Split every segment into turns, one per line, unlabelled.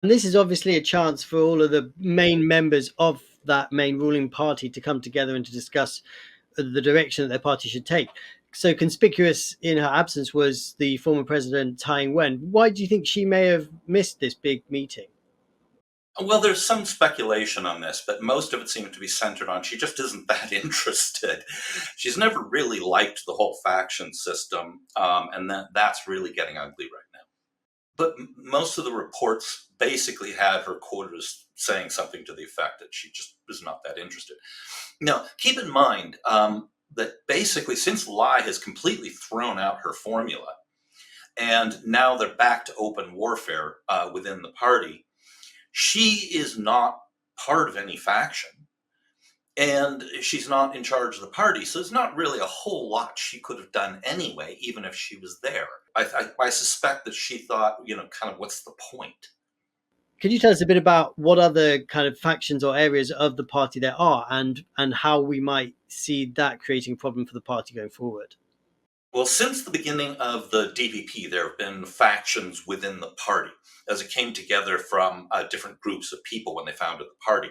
And this is obviously a chance for all of the main members of that main ruling party to come together and to discuss the direction that their party should take. So conspicuous in her absence was the former president Taiwan. Why do you think she may have missed this big meeting?
Well, there's some speculation on this, but most of it seems to be centered on she just isn't that interested. She's never really liked the whole faction system, and that's really getting ugly right now. But most of the reports basically had her quotas saying something to the effect that she just is not that interested. Now, keep in mind that basically, since Lai has completely thrown out her formula, and now they're back to open warfare within the party, she is not part of any faction. And she's not in charge of the party. So there's not really a whole lot she could have done anyway, even if she was there. I suspect that she thought, kind of what's the point?
Could you tell us a bit about what other kind of factions or areas of the party there are, and how we might see that creating a problem for the party going forward?
Well, since the beginning of the DPP, there have been factions within the party as it came together from different groups of people when they founded the party.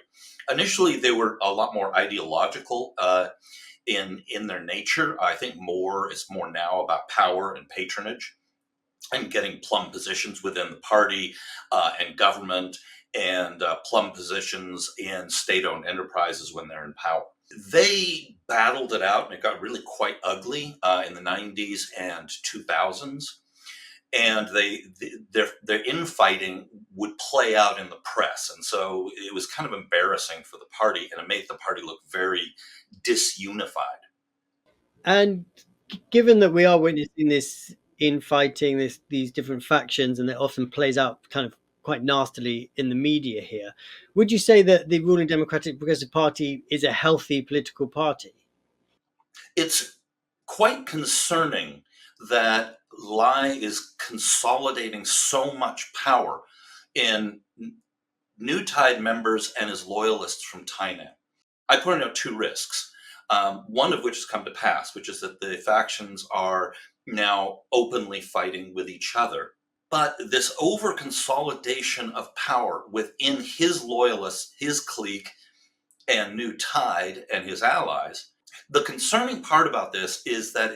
Initially, they were a lot more ideological in their nature. I think it's more now about power and patronage and getting plum positions within the party and government and plum positions in state-owned enterprises when they're in power. They battled it out, and it got really quite ugly in the 90s and 2000s. And their infighting would play out in the press, and so it was kind of embarrassing for the party, and it made the party look very disunified.
And given that we are witnessing this infighting, these different factions, and it often plays out kind of quite nastily in the media here, would you say that the ruling Democratic Progressive Party is a healthy political party?
It's quite concerning that Lai is consolidating so much power in New Tide members and his loyalists from Tainan. I pointed out two risks, one of which has come to pass, which is that the factions are now openly fighting with each other. But this over consolidation of power within his loyalists, his clique, and New Tide and his allies, the concerning part about this is that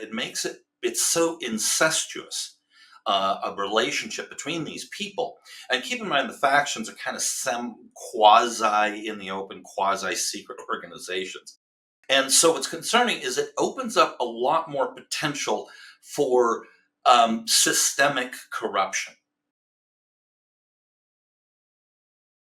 it's so incestuous, a relationship between these people. And keep in mind, the factions are kind of quasi in the open, quasi secret organizations. And so what's concerning is it opens up a lot more potential for systemic corruption.